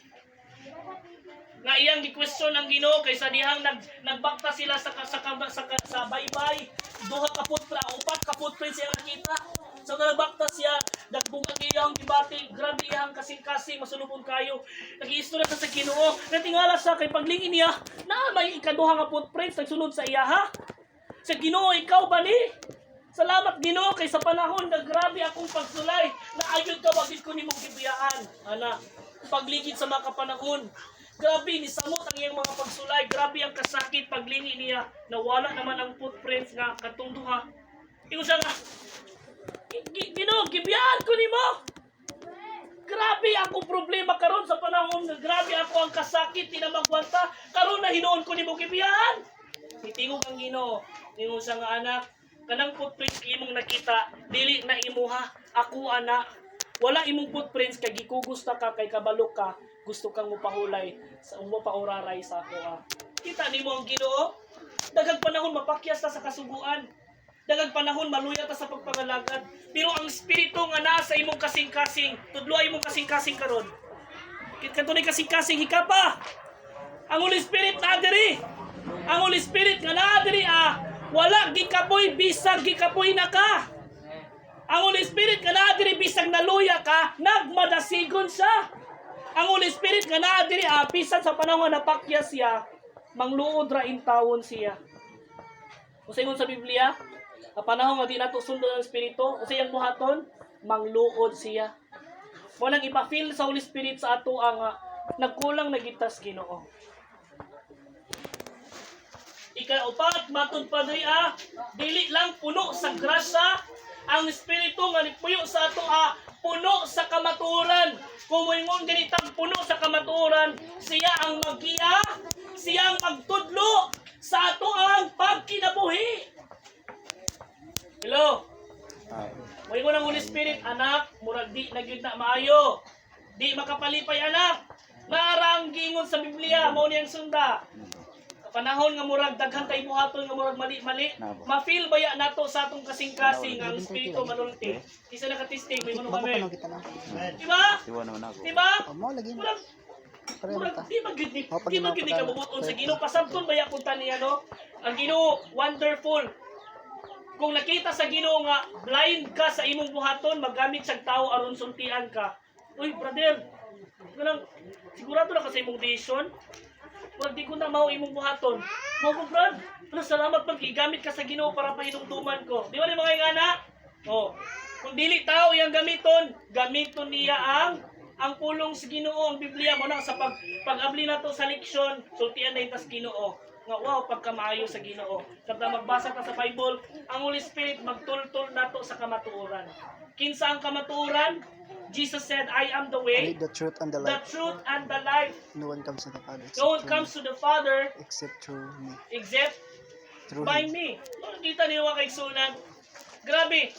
nga iyang gi-question ang Ginoo kaysa dihang nagbakta sila sa baybay, duha ka footprint, upat ka footprints siya nakita. So nagbakta siya, dagbungag iyang gibati, grabe iyang kasing-kasing masulubon kayo. Nag-iistorya sa Ginoo, natingala siya kay paglingin niya, na may ikaduha nga footprints nagsunod sa iya Sa Ginoo, ikaw ba ni? Salamat Ginoo kay sa panahon na grabe akong pagsulay, naayod ka wagis ko nimong gibiyaan. Ana, pagligid sa mga kapanahon. Grabe, nisamot ang iyang mga pagsulay. Grabe ang kasakit paglingi niya. Nawala naman ang footprints nga katong duha. Ingon siya nga, Ginoo, gibiyaan ko nimo. Grabe akong problema karon sa panahon nga grabe ako ang kasakit, di na magwanta. Karon na hinuon ko nimo gibiyaan. Itingog ang Ginoo. Ingon siya nga anak, kanang footprints imong nakita, dili na imuha. Ako anak, wala imong footprints kay gikugos ta ka kay kabalo ka. Gusto kang mupahulay sa pauraray sa ako. Kita nimo ang Ginoo. Daghang panahon mapakyas ta sa kasuguan. Daghang panahon maluya ta sa pagpangalagad. Pero ang espiritu nga naa sa imong kasing-kasing, tudlo imong kasing-kasing karon. Kantunay kasing-kasing hikapa. Ang Holy Spirit naa diri. Ang Holy Spirit nga naa diri wala gikapoy bisag gikapoy na ka. Ang Holy Spirit nga naa diri bisag naluya ka, nagmadasigon siya. Ang Holy Spirit nga naa diri bisan sa panahon nga napakyas siya, mangluod ra in tawon siya. Usa ingon sa Biblia, ang panahon nga di nato sundon ang espiritu, usa yang buhaton, mangluod siya. Mo nang ipa-feel sa Holy Spirit sa ato ang nagkulang na gitas Ginoo. Ikaupat, matod pa diri dili lang puno sa grasya, ang espiritu nga nipuyo sa ato puno sa kamatuoran. Kung moingon ganitang puno sa kamatuoran, siya ang magiya, siya ang magtudlo sa ato ang pagkinabuhi. Hello. Ay. Moingon ang Holy Spirit, anak, murag di na gyud na maayo. Di makapalipay anak. Naarang gingon sa Biblia, mao niyang sunda. Panahon nga murag daghan kay buhaton nga murag mali-mali. Ma-feel baya nato sa atong kasing-kasing ang espiritu manulti. Isa naka-testing may Bago pa kami. lang kita na. Diba? Siwa naman ako. Diba? Mo lagi. Murag Pareho murag ta. di magid ni Oh, pag di magid ni ginoo pa kabubuton tayo. sa Ginoo pasabton baya punta niya no. Ang Ginoo wonderful. Kung nakita sa Ginoo nga blind ka sa imong buhaton, magamit sa tao aron sultian ka. Uy, brother. Ganang sigurado na ka sa imong decision. Wag di ko na mao imong buhaton. Mo ko brad. Pero salamat pag igamit ka sa Ginoo para pahinumduman ko. Di ba ni mga ingana? Oh. Kung dili tao yang gamiton, gamiton niya ang pulong sa Ginoo, ang Biblia mo na sa pag-abli nato sa leksyon, sultian na itas Ginoo. Nga wow, pagkamaayo sa Ginoo. Kada magbasa ka sa Bible, ang Holy Spirit magtultol nato sa kamatuoran. Kinsa ang kamatuoran? Jesus said, I am the I way, need the truth and the the life. truth, and the life. No one comes to the Father No one except comes through to the Father me. Except through me. except Through by me. me. Kita niyo mga kaigsunan. Grabe.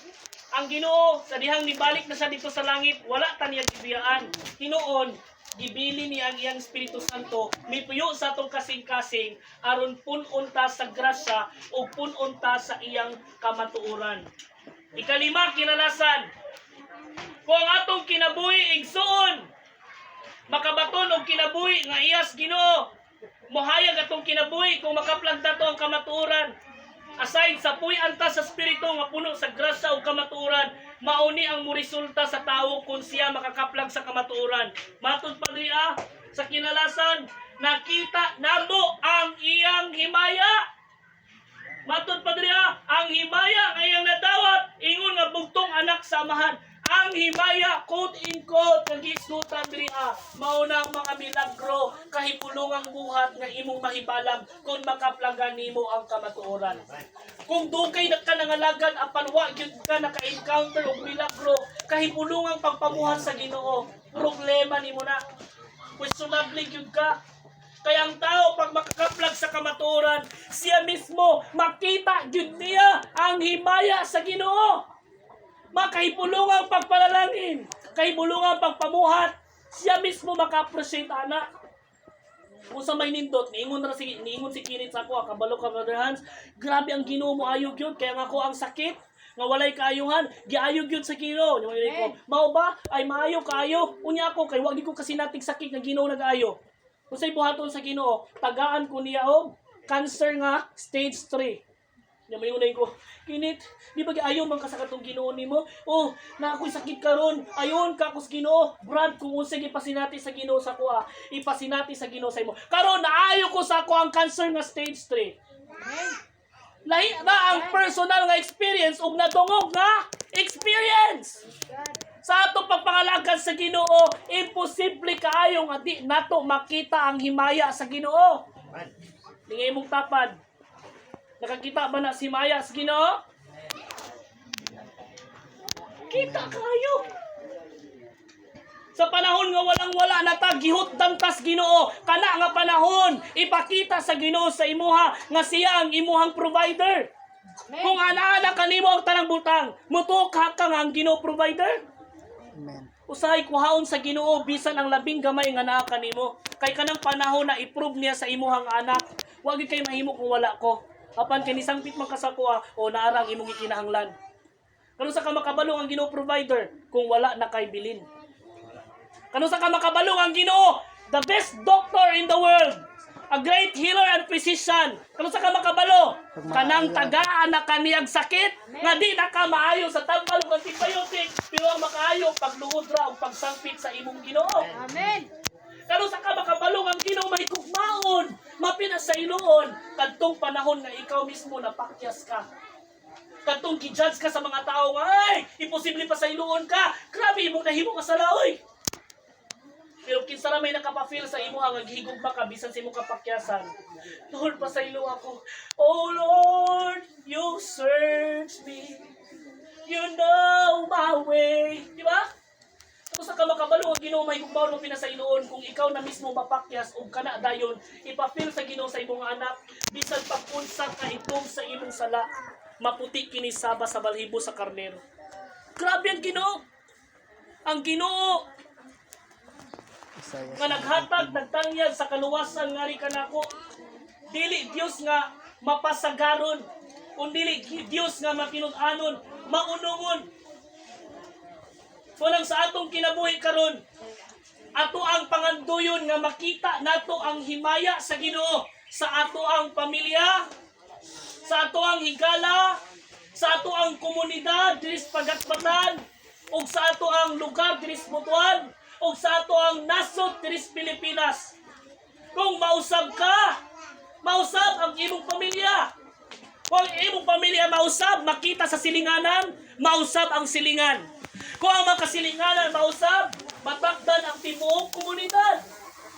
Ang Ginoo sa dihang nibalik na siya dito sa langit, wala ta niya gibiyaan. Hinoon, gibili niya ang iyang Espiritu Santo, mipuyo sa atong kasing-kasing aron punon ta sa grasya o punon ta sa iyang kamatuoran. Ikalima, kinalasan. Kung ang atong kinabuhi igsuon, makabaton og kinabuhi nga iyas Ginoo, mohayag atong kinabuhi kung makaplag dato ang kamatuoran. Aside sa puy-an ta sa espiritu nga puno sa grasya o kamatuoran, mauni ang muresulta sa tao kung siya makakaplag sa kamatuoran. Matod pa niya sa kinalasan, nakita namo ang iyang himaya. Matod pa niya, ang himaya nga iyang nadawat, ingon nga bugtong anak sa amahan. Ang himaya, quote in quote, nag-isgutan niya, maunang mga milagro, kahipulungang buhat nga imong mahibalag kung makaplagan nimo ang kamatuoran. Kung dugay na ka nangalagan, apan wa gyud ka naka-encounter og milagro, kahipulungang pagpamuhat sa Ginoo, problema nimo na. Questionable gyud ka. Kaya ang tao pag makakaplag sa kamatuoran, siya mismo makita gyud niya ang himaya sa Ginoo. Makahipulungang pagpalalangin, kahipulungang pagpamuhat, siya mismo maka-appreciate anak. Kung sa may nindot, niingon si Kinit sa ako, kabalo ka Brother Hans, grabe ang Ginoo mo ayog yun, kaya nga ako ang sakit, nga walay kaayuhan, giayog yun sa Ginoo. Ko, mao ba? Ay maayo kaayo. Unya ako, kay wagi ko kasi nating sakit nga Ginoo nag-ayo. Kung sa'y buhaton sa Ginoo, tagaan ko niya og cancer nga stage 3. Mayunay ko, Kinit, di ba ayaw man ka sa katong Ginoo nimo? Oh, na ako'y sakit karon. Ayon ka kus Ginoo. Brad, kung unsay ipasinati sa Ginoo sa kuha, ipasinati sa Ginoo sa imo. Karon naayo ko sa ako ang cancer nga stage 3. Lahi na ang personal nga experience ug nadungog nga experience. Sa atong pagpangalagan sa Ginoo, imposible kaayo nga di nato makita ang himaya sa Ginoo. Dingay mong tapad. Nakakita ba na si Maya sa Ginoo? Kita kayo. Sa panahon nga walang-wala na ta, gihutdan tas Ginoo. Kana nga panahon, ipakita sa Ginoo sa imuha nga siya ang imuhang provider. Kung ana-ana kanimo ang tanang butang, mutukha ka nga ang Ginoo provider. Amen. Usahay kuhaon sa Ginoo bisan ang labing gamay nga naa kanimo. Kay kanang panahon na i-prove niya sa imuhang anak, wa gyud kay mahimo kung wala ko. Apan kay nisangpit man kasakwa o naarang imong ikinahanglan. Kano sa ka makabalong ang Ginoo provider kung wala na kay bilin? Kano sa ka makabalong ang Ginoo, the best doctor in the world, a great healer and physician. Kano sa ka makabalo? Kanang tagaan na kaniyang sakit nga di na ka maayo sa tambal ug antibiotic pero ang makaayo pagluod ra ug pagsangpit sa imong Ginoo. Amen. Kano sa ka makabalong ang Ginoo mahigugmaon, mapinasayloon kadtong panahon nga ikaw mismo napakyas ka. Kadtong gi-judge ka sa mga tao nga ay imposible pa sayloon ka. Grabe imong nahimo ka sa laoy. Pero kinsa ra may nakapa-feel sa imo nga gihigugma ka bisan sa imong kapakyasan. Lord, pasaylo ako. Oh Lord, you search me. You know my way. Di ba? Kung sa ka makabalo ang Ginoo may gugmaon mo pinasayloon kung ikaw na mismo mapakyas ug kana dayon ipa-feel sa Ginoo sa imong anak bisan pag unsa ka itom sa imong sala. maputi kini saba sa balhibo sa karnero. Grabe ang Ginoo. Ang Ginoo Isaiah nga naghatag nagtanyag sa kaluwasan ngari kanako. Dili Dios nga mapasagaron, kundi Dios nga makinud-anon, maunungon. Kulang sa atong kinabuhi karon, ato ang panganduyon nga makita nato ang himaya sa Ginoo sa ato ang pamilya, sa ato ang higala, sa ato ang komunidad diri sa Pagatbatan, ug sa ato ang lugar diri sa Butuan, ug sa ato ang nasod diri sa Pilipinas. Kung mausab ka, mausab ang imong pamilya. Kung ang imong pamilya mausab, makita sa silinganan, mausab ang silingan. Kung ang mga kasilinganan mausab, matakdan ang tibuok komunidad.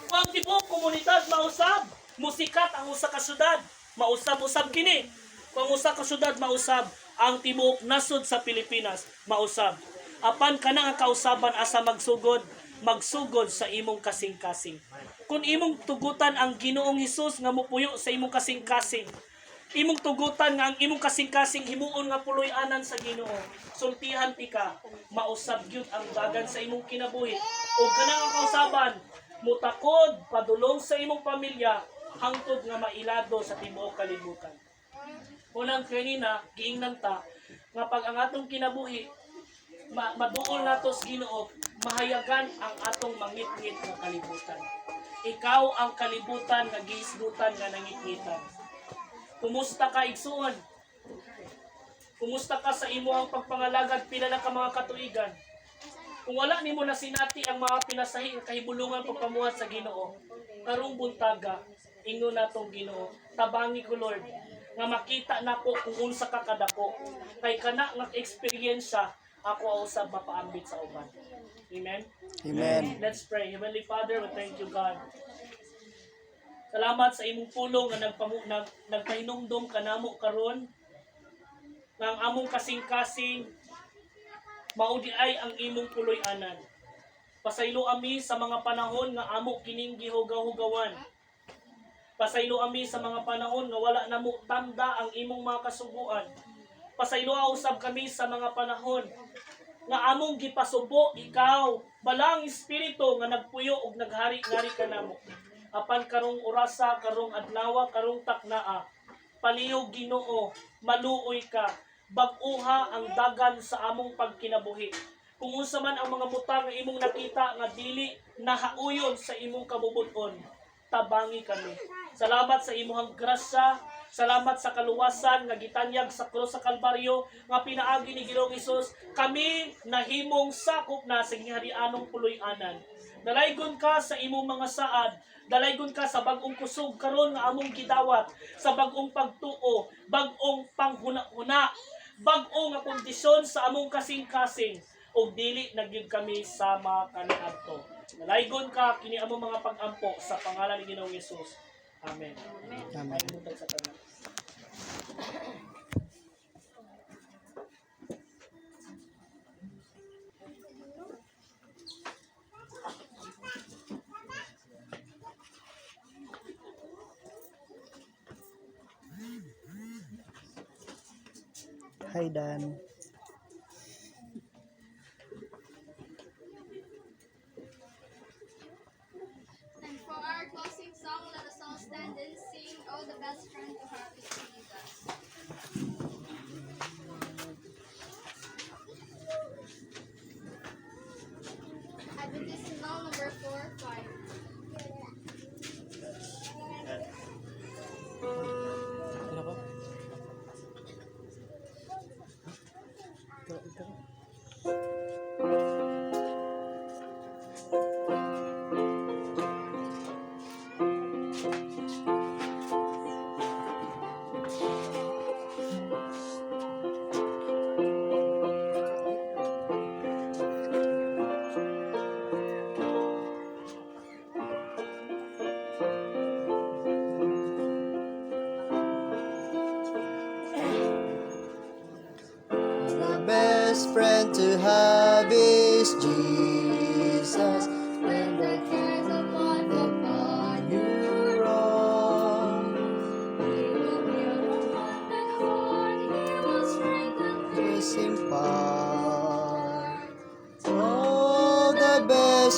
Kung ang tibuok komunidad mausab, musikat ang usa ka syudad, mausab-usab kini. Kung ang usa ka syudad mausab, ang tibuok nasod sa Pilipinas mausab. Apan kana nga kausaban asa magsugod sa imong kasing-kasing. Kung imong tugutan ang Ginoong Hesus nga mopuyo sa imong kasing-kasing, imong tugutan nga ang imong kasing-kasing himuon nga puloy-anan sa Ginoo, sultihan ti ka, mausab gyud ang dagan sa imong kinabuhi. Ug kana nga kausaban, mutakod padulong sa imong pamilya hangtod nga mailado sa tibuok kalibutan. Unang kanina giingnan ta nga pag ang atong kinabuhi maduol nato sa Ginoo, mahayagan ang atong mangitngit nga kalibutan. Ikaw ang kalibutan nga gihisgutan nga nangitngitan. Kumusta ka igsuon? Kumusta ka sa imuhang pagpangalagad pila na ka mga katuigan? Kung wala nimo na sinati ang mga pinasahi nga kahibulungan pagpamuhat sa Ginoo, karong buntaga ingon natong Ginoo, tabangi ko Lord nga makita nako kung unsa ka kadako. Kay kana nga eksperyensya ako usab mapaambit sa uban. Amen. Amen. Let's pray. Heavenly Father, we thank you God. Salamat sa imong pulong nga nagpahinumdum kanamo karon nga ang among kasing-kasing maudi ay ang imong puloy-anan. Pasaylo ami sa mga panahon nga amo kining gihugaw-hugawan. Pasaylo ami sa mga panahon nga wala namo tanda ang imong mga kasuguan. Pasaylo usab kami sa mga panahon nga among gipasubo ikaw, balang espiritu nga nagpuyo ug naghari-ngari kanamo. Apan karong orasa, karong adlaw, karong taknaa, palihog Ginoo, maluoy ka, bag-uha ang dagan sa among pagkinabuhi. Kung unsa man ang mga butang nga imong nakita nga dili nahauyon sa imong kabubuton, tabangi kami. Salamat sa imong grasya, salamat sa kaluwasan nga gitanyag sa krus sa Kalbaryo nga pinaagi ni Ginoong Hesus. Kami nahimong sakop na sa giharianong puloy-anan. Dalaygon ka sa imong mga saad, dalaygon ka sa bag-ong kusog karon nga among gidawat, sa bag-ong pagtuo, bag-ong panghuna-huna, bag-ong nga kondisyon sa among kasing-kasing, ug dili nagyud kami sama kaniadto. Dalaygon ka kini among mga pag-ampo sa pangalan ni Ginoong Hesus. Amen. Amen. Sa tanan. Hi, Dan. And for our closing song, let us all stand and sing, "Oh, the best friend to have is Jesus." Adventist Hymnal number 4-5.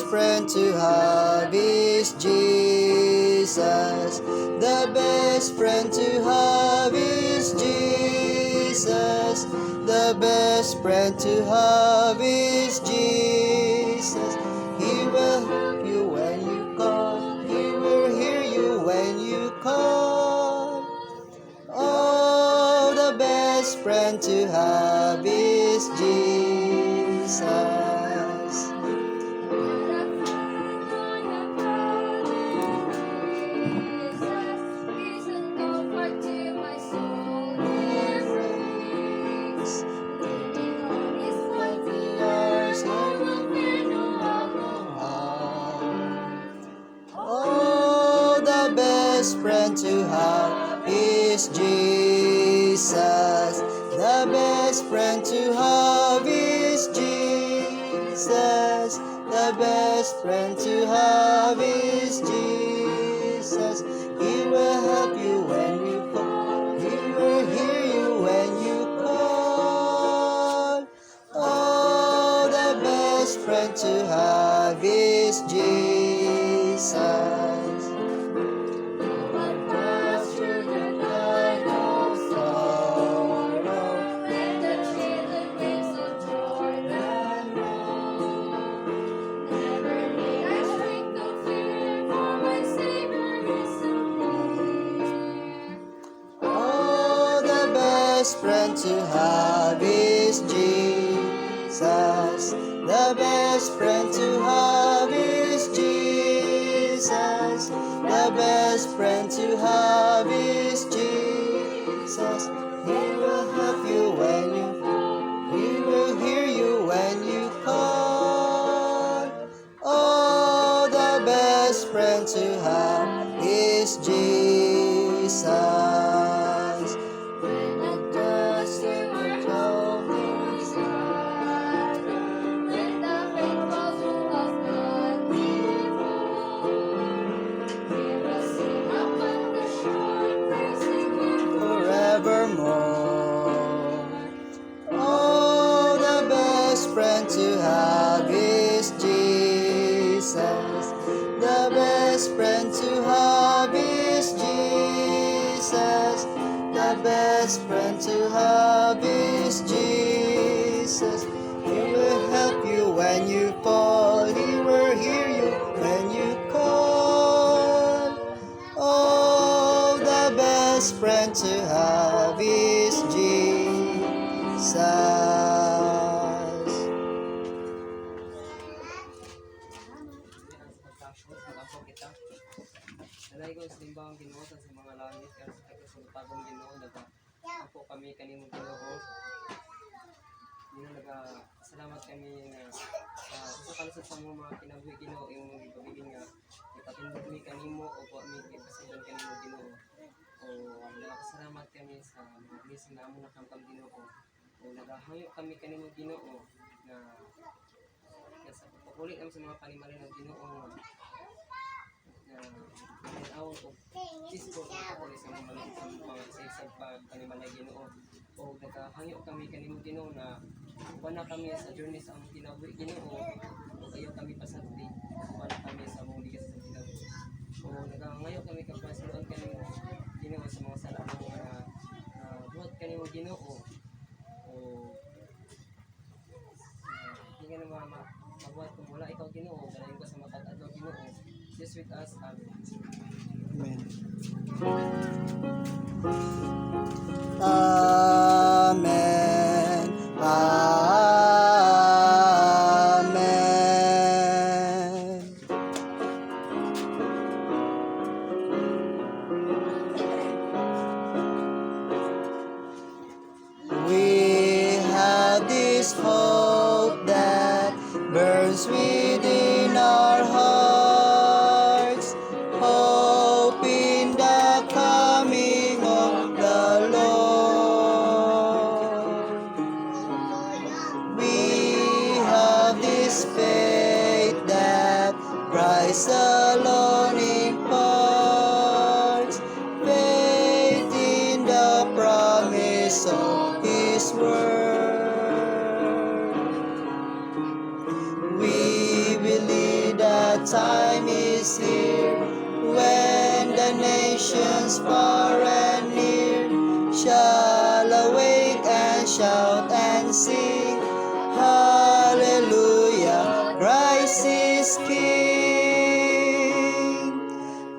friend to have is Jesus. The best friend to have is Jesus. The best friend to have is Jesus. He will help you when you call. He will hear you when you call. Oh, the best friend to have is Jesus. Oh, the best friend to have is Jesus. The best friend to have is Jesus. The best friend to have is Jesus. He will help you when you call. He will hear you when you call. Oh, the best friend to have is Jesus. Oh, the best friend to have is Jesus. The best friend to have is Jesus. The best friend to have is Jesus. He will help you when you fall. He will hear you when you call. Oh, the best friend to have is Jesus. When the dust in the trouble is hard, When the faithful rule of God we will sing upon the shore, praising Him forevermore. Oh, the best friend to have is Jesus. The best friend to have is Jesus. The best friend to have is Jesus. He will help you when you fall. He will hear you when you call. Oh, the best friend to have is Jesus. Mag-apo kita. Dalay ko sa limbang Ginoo sa mga langit kaya sa kasultagong Ginoo naga apo kami kanimo Ginoo. Ginoo naga salamat kami nga sa kalusot sa mga kinabuhi Ginoo imong gipabiling nga ipatindog mi kanimo o po mi ipasidan kanimo Ginoo. O nagapasalamat kami sa mga blessing na amo nakamtam Ginoo. O nagahayo kami kanimo Ginoo na sa pagpakulit namin sa mga panimalay ng Ginoo na awon ko ispo na ako sa mga malaki sa mga sa panimalay Ginoo o nagahangyo kami kanimo Ginoo na wala kami sa journey sa among kinabuhi Ginoo o kayo kami pasagdi wala kami sa among ligas sa kinabuhi o nagahangayo kami kapasuloan kanimo Ginoo sa mga sala mo na buhat kanimo Ginoo o hindi nga naman mabuhat kung wala ikaw Ginoo dalayan ko sa matag-adlaw Ginoo just with us Amen. Amen. Amen. We have this hope that burns within our hearts, hope in the coming of the Lord. We have this faith that Christ alone imparts, faith in the promise of His word. We will the nations far and near shall awake and shout and sing, Hallelujah, Christ is King.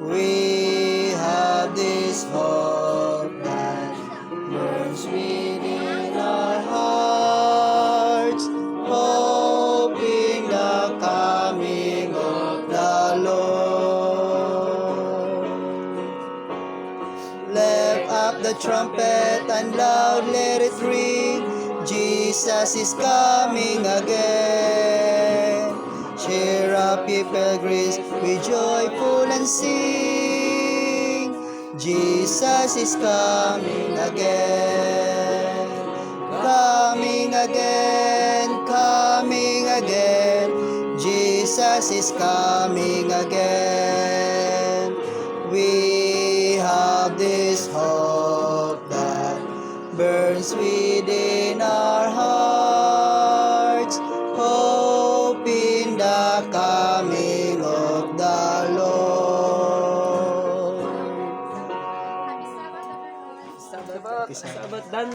We have this hope that burns within our hearts, hoping the coming of the Lord. Lift up the trumpet and loud let it ring, Jesus is coming again. Cheer up, ye pilgrims, be joyful and sing, Jesus is coming again. Coming again, coming again, Jesus is coming again. We have this hope that burns within our hearts, hope in the coming of the Lord. Happy Sabbath, everyone. Sabat, sabat dan